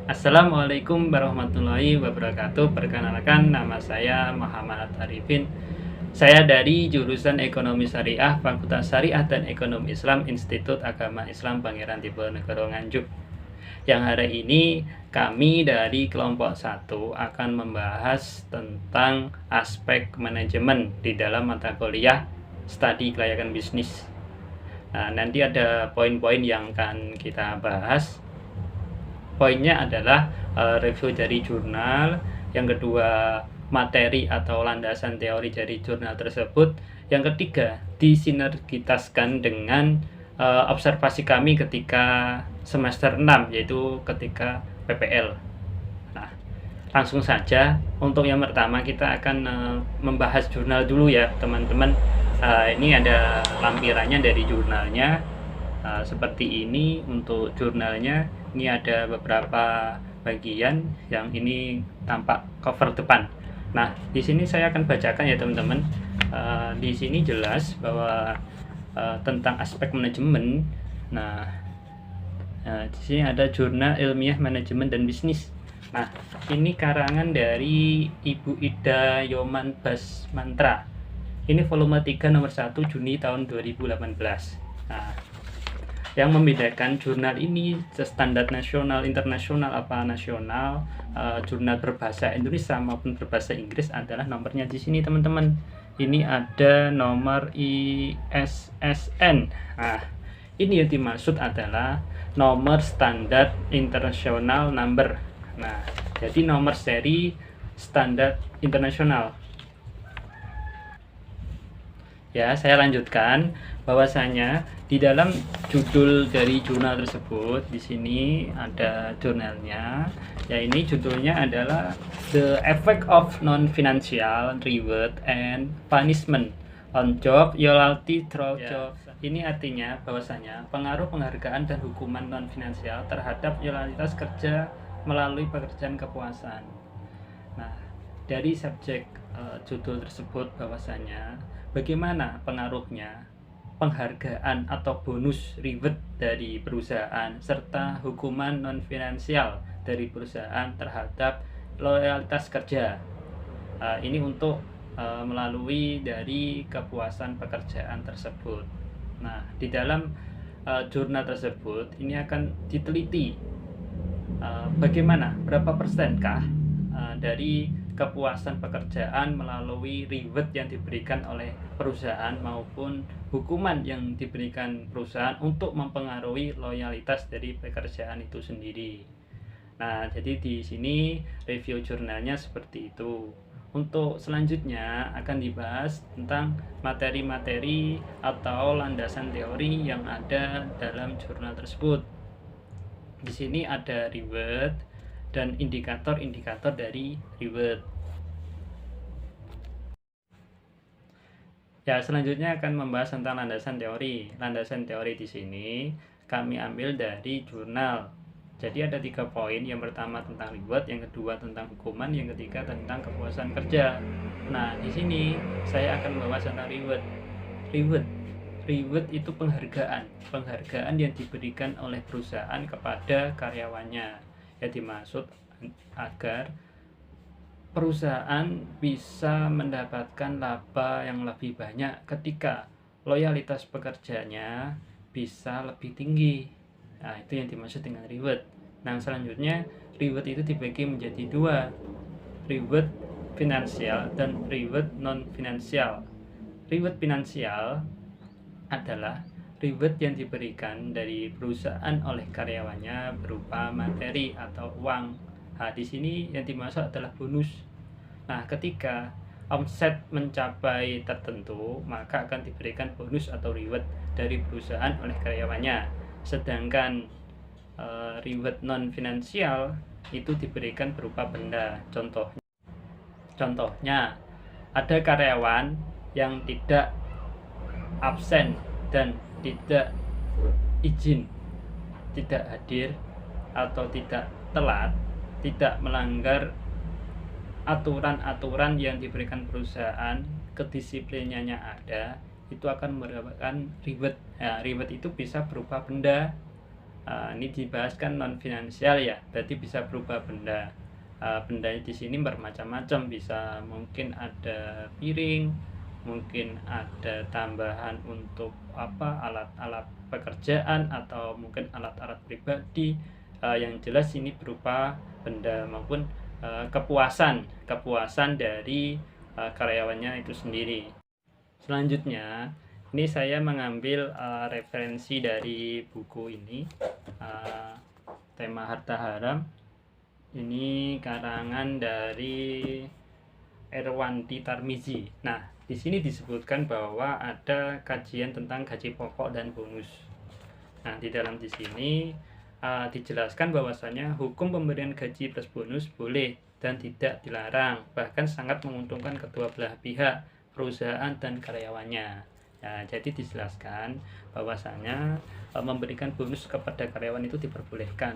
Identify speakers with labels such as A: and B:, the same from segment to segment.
A: Assalamualaikum warahmatullahi wabarakatuh. Perkenalkan, nama saya Muhammad Arifin. Saya dari jurusan Ekonomi Syariah, Fakultas Syariah dan Ekonomi Islam, Institut Agama Islam Pangeran Diponegoro Nganjuk. Yang hari ini kami dari kelompok 1 akan membahas tentang aspek manajemen di dalam mata kuliah Studi Kelayakan Bisnis. Nah, nanti ada poin-poin yang akan kita bahas. Poinnya adalah review dari jurnal, yang kedua materi atau landasan teori dari jurnal tersebut, yang ketiga disinergitaskan dengan observasi kami ketika semester 6, yaitu ketika PPL. Nah, langsung saja untuk yang pertama kita akan membahas jurnal dulu ya teman-teman. Ini ada lampirannya dari jurnalnya. Seperti ini untuk jurnalnya. Ini ada beberapa bagian yang ini tampak cover depan. Nah, di sini saya akan bacakan ya teman-teman. Di sini jelas bahwa tentang aspek manajemen. Nah, di sini ada Jurnal Ilmiah Manajemen dan Bisnis. Nah, ini karangan dari Ibu Ida Yoman Basmantra. Ini volume 3 nomor 1 Juni tahun 2018. Nah, yang membedakan jurnal ini standar nasional, internasional, apa nasional, jurnal berbahasa Indonesia maupun berbahasa Inggris adalah nomornya di sini teman-teman. Ini ada nomor ISSN. Nah, ini yang dimaksud adalah nomor standar internasional number. Nah, jadi nomor seri standar internasional. Ya, saya lanjutkan bahwasanya di dalam judul dari jurnal tersebut di sini ada jurnalnya. Ya, ini judulnya adalah The Effect of Non-Financial Reward and Punishment on Job Loyalty Through Job. Ini artinya bahwasanya pengaruh penghargaan dan hukuman non-finansial terhadap loyalitas kerja melalui pekerjaan kepuasan. Nah, dari subjek judul tersebut bahwasanya bagaimana pengaruhnya penghargaan atau bonus reward dari perusahaan serta hukuman non finansial dari perusahaan terhadap loyalitas kerja. Ini untuk melalui dari kepuasan pekerjaan tersebut. Nah, di dalam jurnal tersebut ini akan diteliti bagaimana, berapa persenkah dari kepuasan pekerjaan melalui reward yang diberikan oleh perusahaan maupun hukuman yang diberikan perusahaan untuk mempengaruhi loyalitas dari pekerjaan itu sendiri. Nah, jadi di sini review jurnalnya seperti itu. Untuk selanjutnya akan dibahas tentang materi-materi atau landasan teori yang ada dalam jurnal tersebut. Di sini ada reward dan indikator-indikator dari reward. Ya, selanjutnya akan membahas tentang landasan teori. Landasan teori di sini kami ambil dari jurnal. Jadi ada 3 poin. Yang pertama tentang reward, yang kedua tentang hukuman, yang ketiga tentang kepuasan kerja. Nah, di sini saya akan membahas tentang reward. Reward itu penghargaan yang diberikan oleh perusahaan kepada karyawannya. Ya, dimaksud agar perusahaan bisa mendapatkan laba yang lebih banyak ketika loyalitas pekerjanya bisa lebih tinggi. Nah, itu yang dimaksud dengan reward. Nah, selanjutnya reward itu dibagi menjadi 2, reward finansial dan reward non finansial. Reward finansial adalah reward yang diberikan dari perusahaan oleh karyawannya berupa materi atau uang. Nah, di sini yang dimaksud adalah bonus. Nah, ketika omset mencapai tertentu, maka akan diberikan bonus atau reward dari perusahaan oleh karyawannya. Sedangkan reward non finansial itu diberikan berupa benda. Contohnya ada karyawan yang tidak absen dan tidak izin, tidak hadir atau tidak telat, tidak melanggar aturan-aturan yang diberikan perusahaan, kedisiplinannya ada, itu akan mendapatkan reward. Nah, reward itu bisa berupa benda Ini dibahas kan non finansial ya, berarti bisa berupa benda. Bendanya di sini bermacam-macam, bisa mungkin ada piring, mungkin ada tambahan untuk alat-alat pekerjaan atau mungkin alat-alat pribadi. Yang jelas ini berupa benda maupun kepuasan dari karyawannya itu sendiri. Selanjutnya, ini saya mengambil referensi dari buku ini, Tema Harta Haram. Ini karangan dari Erwanti Tarmizi. Nah, di sini disebutkan bahwa ada kajian tentang gaji pokok dan bonus. Nah, di sini dijelaskan bahwasanya hukum pemberian gaji plus bonus boleh dan tidak dilarang, bahkan sangat menguntungkan kedua belah pihak, perusahaan dan karyawannya. Nah, jadi dijelaskan bahwasanya memberikan bonus kepada karyawan itu diperbolehkan.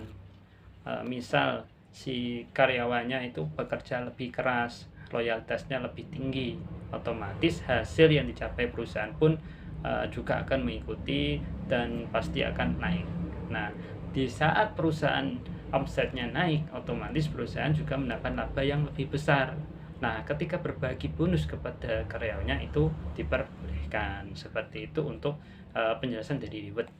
A: Misal si karyawannya itu bekerja lebih keras, loyalitasnya lebih tinggi, otomatis hasil yang dicapai perusahaan pun juga akan mengikuti dan pasti akan naik. Nah, di saat perusahaan omsetnya naik, otomatis perusahaan juga mendapat laba yang lebih besar. Nah, ketika berbagi bonus kepada karyawannya itu diperbolehkan. Seperti itu untuk penjelasan dari Reward.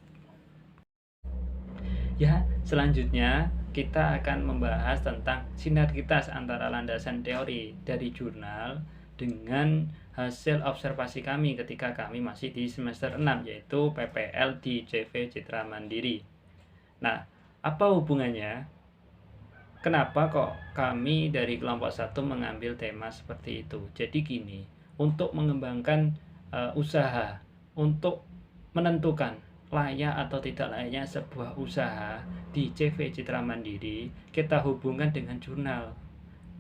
A: Ya, selanjutnya kita akan membahas tentang sinergitas antara landasan teori dari jurnal dengan hasil observasi kami ketika kami masih di semester 6, yaitu PPL di CV Citra Mandiri. Nah, apa hubungannya? Kenapa kok kami dari kelompok 1 mengambil tema seperti itu? Jadi gini, untuk mengembangkan usaha, untuk menentukan layak atau tidak layaknya sebuah usaha di CV Citra Mandiri, kita hubungkan dengan jurnal.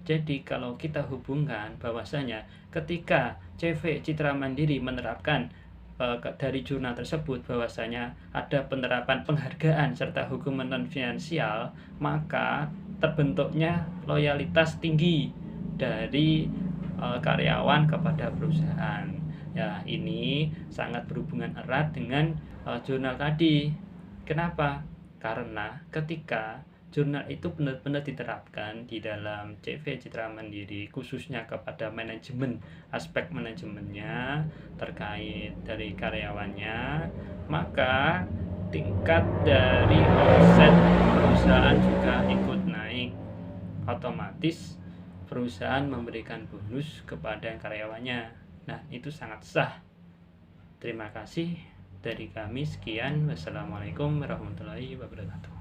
A: Jadi kalau kita hubungkan bahwasanya ketika CV Citra Mandiri menerapkan dari jurnal tersebut bahwasanya ada penerapan penghargaan serta hukuman non finansial, maka terbentuknya loyalitas tinggi dari karyawan kepada perusahaan. Ya, ini sangat berhubungan erat dengan jurnal tadi. Kenapa? Karena ketika jurnal itu benar-benar diterapkan di dalam CV Citra Mandiri, khususnya kepada manajemen, aspek manajemennya terkait dari karyawannya, maka tingkat dari omset perusahaan juga ikut naik. Otomatis perusahaan memberikan bonus kepada karyawannya. Nah, itu sangat sah. Terima kasih dari kami. Sekian. Wassalamualaikum warahmatullahi wabarakatuh.